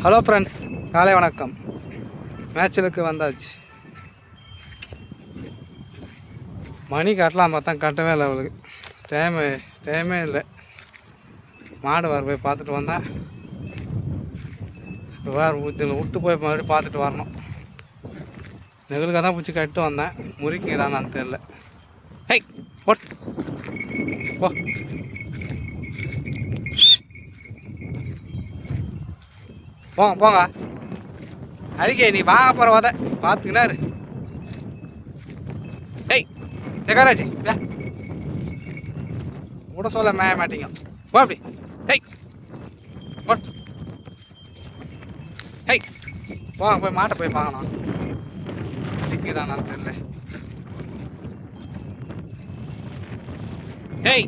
Hello friends, காலை வணக்கம். மேட்சலுக்கு வந்தாச்சு. மணி கட்டலாம் பார்த்தா கட்டவே இல்லை. அவளுக்கு டைமே இல்லை. மாடு வர போய் பார்த்துட்டு வந்தேன். வேறு இதில் விட்டு போய் மறுபடியும் பார்த்துட்டு வரணும். நெகிழுக்காக தான் பிடிச்சி கட்டு வந்தேன். முறிக்கு தான் நான் தெரியல. ஹை போட் போ. போங்க போங்க. அடிக்க நீ வாங்க போகிற வாத பார்த்துக்கினாரு. டேய் ஜெகராஜி கூட சொல்ல மேய மாட்டீங்க. போ அப்படி. டேய் போ. ஹை போங்க போய் மாட்டை போய் பார்க்கணும். அடிக்க தான் நான் தெரியல. டேய்